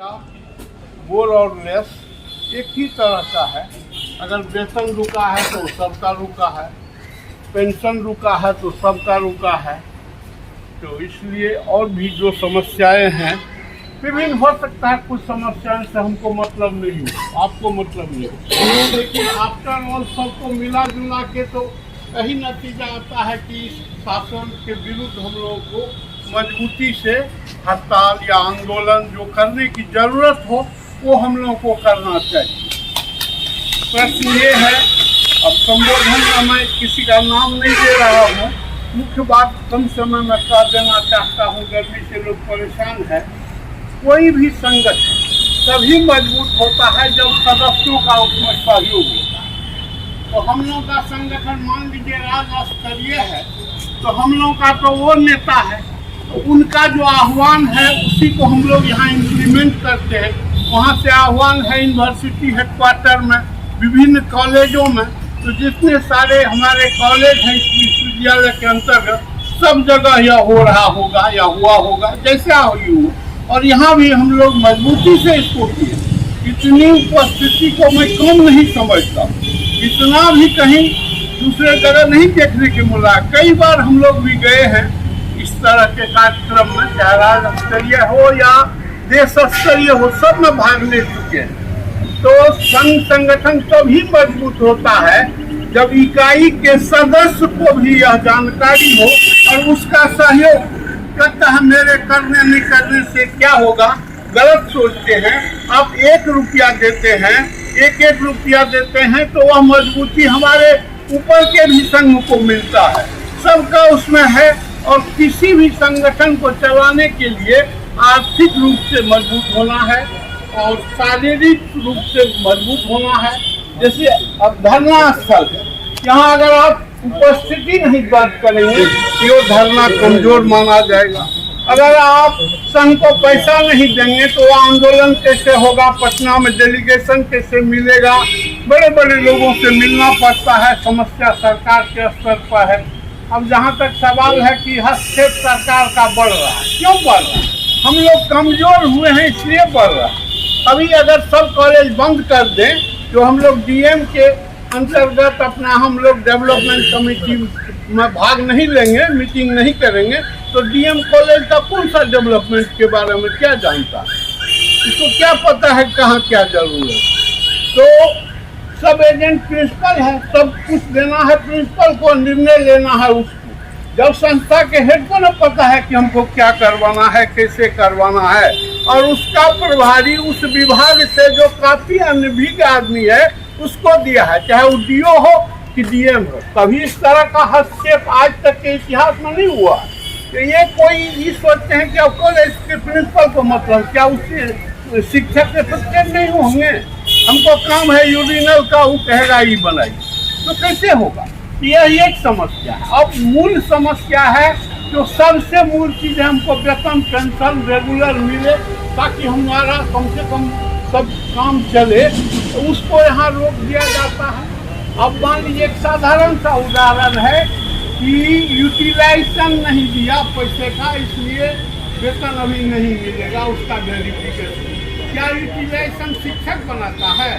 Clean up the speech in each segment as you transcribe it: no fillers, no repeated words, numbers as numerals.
क्या मोर और लेस एक ही तरह का है। अगर वेतन रुका है तो सबका रुका है, पेंशन रुका है तो सबका रुका है। तो इसलिए और भी जो समस्याएं हैं विभिन्न हो सकता है, कुछ समस्याएं से हमको मतलब नहीं हो, आपको मतलब नहीं हो, लेकिन आफ्टर ऑल सबको मिला जुला के तो यही नतीजा आता है कि इस शासन के विरुद्ध हम लोगों को मजबूती से हड़ताल या आंदोलन जो करने की जरूरत हो वो हम लोगों को करना चाहिए। प्रश्न ये है, अब संबोधन में मैं किसी का नाम नहीं दे रहा हूँ, मुख्य बात कम समय में कर देना चाहता हूँ। गर्मी से लोग परेशान है। कोई भी संगठन तभी मजबूत होता है जब सदस्यों का उसमें सहयोग होता है। तो हम लोगों का संगठन मान लीजिए राज्य स्तरीय है, तो हम लोगों का तो वो नेता है, तो उनका जो आह्वान है उसी को हम लोग यहाँ इम्प्लीमेंट करते हैं। वहाँ से आह्वान है यूनिवर्सिटी हेडक्वार्टर में, विभिन्न कॉलेजों में, तो जितने सारे हमारे कॉलेज हैं इस विश्वविद्यालय के अंतर्गत सब जगह यह हो रहा होगा या हुआ होगा, जैसा हो। और यहाँ भी हम लोग मजबूती से इसको किए। इतनी उपस्थिति को मैं कम नहीं समझता, इतना भी कहीं दूसरे जगह नहीं देखने के मिला। कई बार हम लोग भी गए हैं इस तरह के कार्यक्रम में, चाहे राज्य स्तरीय हो या देश स्तरीय हो, सब में भाग ले चुके हैं। तो संघ संगठन तभी मजबूत होता है जब इकाई के सदस्य को भी यह जानकारी हो और उसका सहयोग। कहता है मेरे करने नहीं करने से क्या होगा, गलत सोचते हैं। आप 1 रुपया देते हैं, 1-1 रुपया देते हैं, तो वह मजबूती हमारे ऊपर के भी संघ को मिलता है, सबका उसमें है। और किसी भी संगठन को चलाने के लिए आर्थिक रूप से मजबूत होना है और शारीरिक रूप से मजबूत होना है। जैसे अब धरना स्थल, यहाँ अगर आप उपस्थिति नहीं दर्ज करेंगे तो ये धरना कमजोर माना जाएगा। अगर आप संघ को पैसा नहीं देंगे तो वो आंदोलन कैसे होगा, पटना में डेलीगेशन कैसे मिलेगा, बड़े बड़े लोगों से मिलना पड़ता है। समस्या सरकार के स्तर पर है। अब जहाँ तक सवाल है कि हस्तक्षेप सरकार का बढ़ रहा है, क्यों बढ़ रहा है? हम लोग कमजोर हुए हैं इसलिए बढ़ रहा है। अभी अगर सब कॉलेज बंद कर दें, जो हम लोग डीएम के अंतर्गत अपना हम लोग डेवलपमेंट कमेटी में भाग नहीं लेंगे, मीटिंग नहीं करेंगे, तो डीएम कॉलेज का कौन सा डेवलपमेंट के बारे में क्या जानता है? इसको क्या पता है कहाँ क्या जरूरत? तो सब एजेंट प्रिंसिपल है, सब कुछ देना है प्रिंसिपल को, निर्णय लेना है उसको। जब संस्था के हेड को न पता है कि हमको क्या करवाना है, कैसे करवाना है, और उसका प्रभारी उस विभाग से जो काफी अनभिज्ञ आदमी है उसको दिया है, चाहे वो डीओ हो कि डीएम हो। कभी इस तरह का हस्तक्षेप आज तक के इतिहास में नहीं हुआ। तो ये कोई ये सोचते हैं कि अब कॉलेज के प्रिंसिपल को मतलब क्या, उससे शिक्षक के सब्जेक्ट नहीं होंगे? हमको काम है यूरिनल का, वो कहेगा ये बनाई, तो कैसे होगा? यह एक समस्या है। अब मूल समस्या है जो सबसे मूल चीज है, हमको वेतन पेंशन रेगुलर मिले ताकि हमारा कम से कम सब काम चले, तो उसको यहाँ रोक दिया जाता है। अब मान लीजिए एक साधारण सा उदाहरण है कि यूटिलाइजेशन नहीं दिया पैसे का, इसलिए वेतन अभी नहीं मिलेगा, उसका वेरिफिकेशन। क्या यूटिलाइजेशन शिक्षक बनाता है?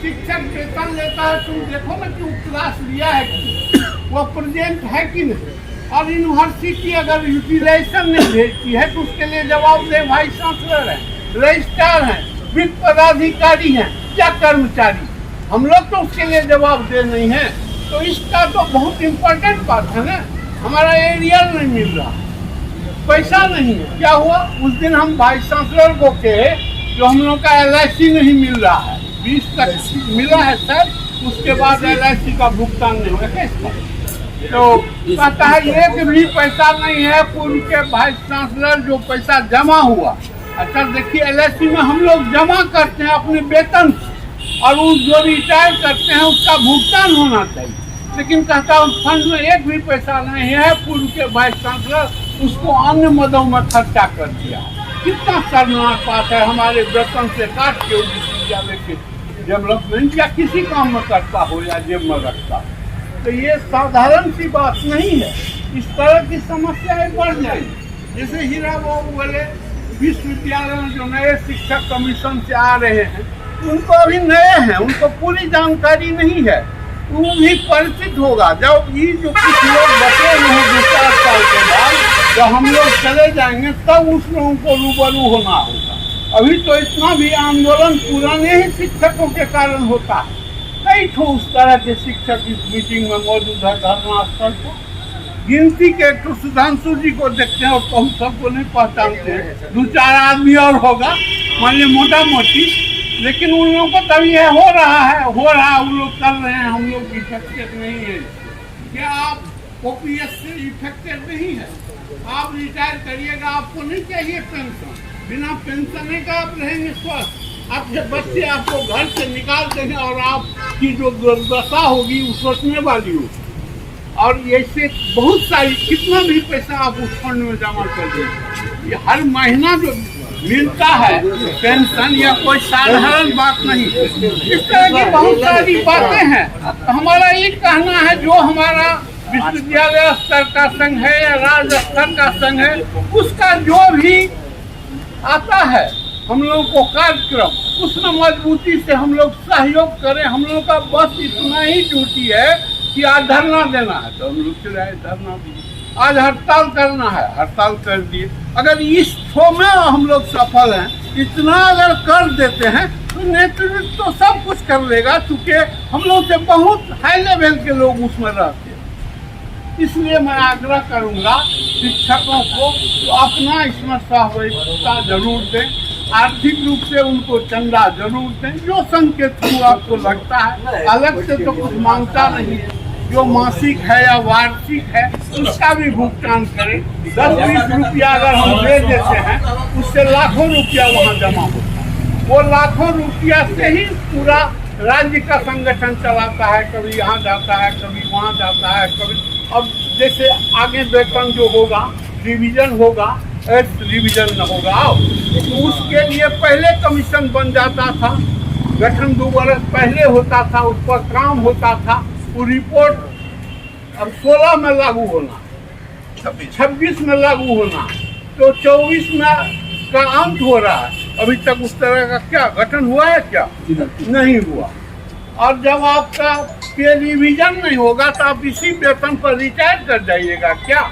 शिक्षक वेतन लेता है, तुम देखो ना कि वो क्लास लिया है कि वो प्रेजेंट है कि नहीं। और यूनिवर्सिटी अगर यूटिलाइजेशन नहीं भेजती है तो उसके लिए जवाबदेह वाइस चांसलर है, रजिस्ट्रार हैं, वित्त पदाधिकारी हैं या कर्मचारी। हम लोग तो उसके लिए जवाबदेह नहीं है। तो इसका तो बहुत इम्पोर्टेंट बात है ना, हमारा एरियल नहीं मिल रहा, पैसा नहीं है। क्या हुआ उस दिन हम वाइस चांसलर को कहे जो हम लोग का LIC नहीं मिल रहा है, 20 तक मिला है सर, उसके बाद LIC का भुगतान नहीं हुआ कैसे? तो कहता है एक भी पैसा नहीं है पूर्व के वाइस चांसलर, जो पैसा जमा हुआ। अच्छा देखिए, LIC में हम लोग जमा करते हैं अपने वेतन और उस जो रिटायर करते हैं उसका भुगतान होना चाहिए, लेकिन कहता है उस फंड में एक भी पैसा नहीं है। पूर्व के वाइस चांसलर उसको अन्य मदों में खर्चा कर दिया। कितना शर्मनाक बात है, हमारे वेतन से काट के विश्वविद्यालय के डेवलपमेंट या किसी काम में करता हो या जेब में रखता हो। तो ये साधारण सी बात नहीं है। इस तरह की समस्याएं बढ़ जाएंगी। जैसे हीरा बाबू बोले विश्वविद्यालय में जो नए शिक्षक कमीशन से आ रहे हैं उनको अभी नए हैं, उनको पूरी जानकारी नहीं है। वो भी परिचित होगा जब ये जो कुछ लोग बचे हुए हैं 2-4 साल के बाद, जब हम लोग चले जाएंगे तब उस लोगों को रूबरू होना होगा। अभी तो इतना भी आंदोलन पुराने ही शिक्षकों के कारण होता है। कई ठो उस तरह के शिक्षक इस मीटिंग में मौजूद है धरना स्थल पर। गिनती के तो सुधांशु जी को देखते हैं और तो हम सबको नहीं पहचानते हैं, 2-4 आदमी और होगा मान लीजिए मोटा मोटी, लेकिन उन लोगों को तभी है हो रहा है उन लोग कर रहे हैं, हम लोग इफेक्टेड नहीं है। क्या आप ओपीएस से इफेक्टेड नहीं है? आप रिटायर करिएगा, आपको नहीं चाहिए पेंशन, बिना पेंशन का आप रहेंगे स्वस्थ। आपके बच्चे आपको घर से निकाल देंगे और आपकी जो दुर्दशा होगी वो सोचने वाली होगी। और ऐसे बहुत सारी कितना भी पैसा आप उस फंड में जमा कर देंगे, ये हर महीना जो मिलता है पेंशन या कोई साधारण बात नहीं। इस तरह की बहुत सारी बातें हैं। तो हमारा ये कहना है जो हमारा विश्वविद्यालय स्तर का संघ है या राज्य स्तर का संघ है, उसका जो भी आता है हम लोगों को कार्यक्रम उसमें मजबूती से हम लोग सहयोग करें। हम लोग का बस इतना ही ड्यूटी है कि आज धरना देना है तो हम लोग चलाए धरना दिए, आज हड़ताल करना है हड़ताल कर दिए। अगर इस थो में हम लोग सफल हैं, इतना अगर कर देते हैं तो नेतृत्व तो सब कुछ कर लेगा, क्योंकि हम लोग से बहुत हाई लेवल के लोग उसमें रहते हैं। इसलिए मैं आग्रह करूंगा शिक्षकों को तो अपना इसमें सहभागिता जरूर दें, आर्थिक रूप से उनको चंदा जरूर दें। जो संघ के थ्रू आपको लगता है, अलग से तो कुछ मांगता नहीं है, जो मासिक है या वार्षिक है उसका भी भुगतान करें। 10-20 रुपया अगर हम दे देते हैं उससे लाखों रुपया वहाँ जमा होता है। वो लाखों रुपया से ही पूरा राज्य का संगठन चलाता है, कभी यहाँ जाता है कभी वहाँ जाता है कभी। अब जैसे आगे वेतन जो होगा रिवीजन होगा, रिवीजन न होगा तो उसके लिए पहले कमीशन बन जाता था, गठन 2 वर्ष पहले होता था, उस पर काम होता था। वो रिपोर्ट अब 16 में लागू होना, 26 में लागू होना, तो 24 में का अंत हो रहा है। अभी तक उस तरह का क्या गठन हुआ है? क्या नहीं हुआ। और जब आपका पे रिवीजन नहीं होगा तो आप इसी वेतन पर रिटायर कर जाइएगा क्या?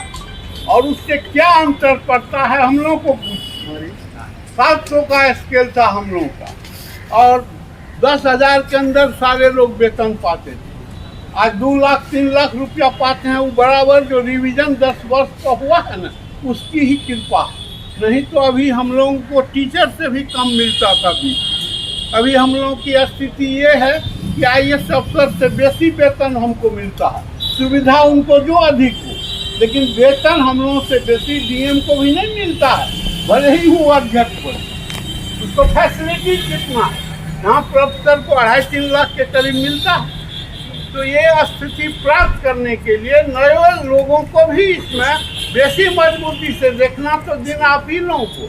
और उससे क्या अंतर पड़ता है हम लोगों को पूछिए। 700 का स्केल था हम लोगों का और 10,000 के अंदर सारे लोग वेतन पाते थे। आज 2 लाख 3 लाख रुपया पाते हैं। वो बराबर जो रिवीजन 10 वर्ष का हुआ है ना, उसकी ही कृपा। नहीं तो अभी हम लोगों को टीचर से भी कम मिलता था। अभी हम लोगों की स्थिति ये है कि IAS अफसर से बेसी वेतन हमको मिलता है, सुविधा उनको जो अधिक हो, लेकिन वेतन हम लोगों से बेसी DM को भी नहीं मिलता है, भले ही वो अध्यक्ष बने। उसको फैसिलिटी कितना है, यहाँ प्रोफेसर को 2.5-3 लाख के करीब मिलता है। तो ये स्थिति प्राप्त करने के लिए नए लोगों को भी इसमें बेसी मजबूती से देखना तो दिन आप ही लोगों को।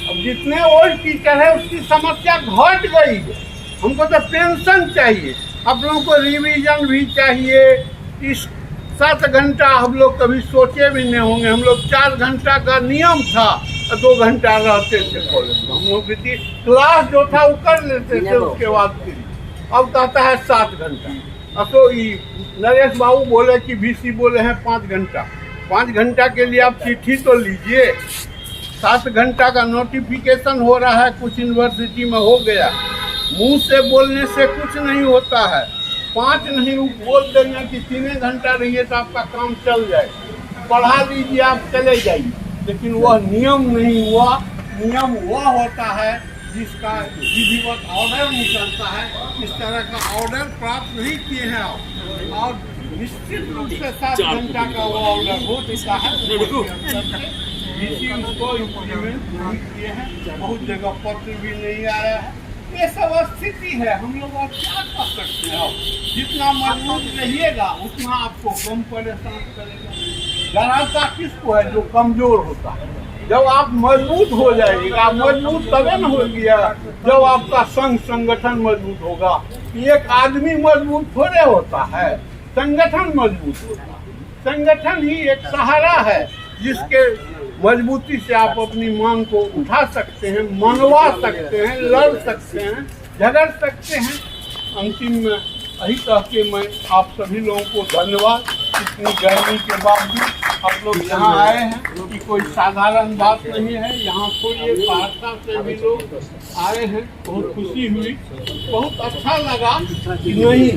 अब जितने ओल्ड टीचर है उसकी समस्या घट गई है। हमको तो पेंशन चाहिए, आप लोगों को रिवीजन भी चाहिए। इस 7 घंटा हम लोग कभी सोचे भी नहीं होंगे। हम लोग 4 घंटा का नियम था, 2 घंटा रहते थे कॉलेज में। हम लोग की क्लास जो था वो कर लेते थे, उसके बाद फिर अब कहता है 7 घंटा। अब तो नरेश बाबू बोले कि VC बोले हैं 5 घंटा। 5 घंटा के लिए आप चिट्ठी तो लीजिए। 7 घंटा का नोटिफिकेशन हो रहा है, कुछ यूनिवर्सिटी में हो गया। मुंह से बोलने से कुछ नहीं होता है। 5 नहीं बोल देंगे कि 3 घंटा रहिए तो आपका काम चल जाए, पढ़ा लीजिए आप चले जाइए। लेकिन वह नियम नहीं हुआ। नियम वह होता है जिसका विधिवत ऑर्डर निकलता है। इस तरह का ऑर्डर प्राप्त नहीं किए हैं आप, और निश्चित रूप से 7 घंटा का वो ऑर्डर हो चुका है। VC उसको इम्प्लीमेंट नहीं किए हैं, बहुत जगह पत्र भी नहीं आया है। ये सब स्थिति है। हम लोग और क्या कर सकते हैं? जितना मजबूत रहिएगा उतना आपको कम परेशान करेगा। डराता किसको है? जो कमजोर होता है। जब आप मजबूत हो जाएगा, मजबूत तभी न हो गया जब आपका संघ संगठन मजबूत होगा। एक आदमी मजबूत थोड़े होता है, संगठन मजबूत होता है। संगठन ही एक सहारा है जिसके मजबूती से आप अपनी मांग को उठा सकते हैं, मनवा सकते हैं, लड़ सकते हैं, झगड़ सकते हैं। अंतिम में यही कह के मैं आप सभी लोगों को धन्यवाद। इतनी गर्मी के बावजूद आप लोग यहाँ आए हैं कि कोई साधारण बात नहीं है। यहाँ कोई सहरसा से भी लोग आए हैं, बहुत खुशी हुई, बहुत अच्छा लगा कि नहीं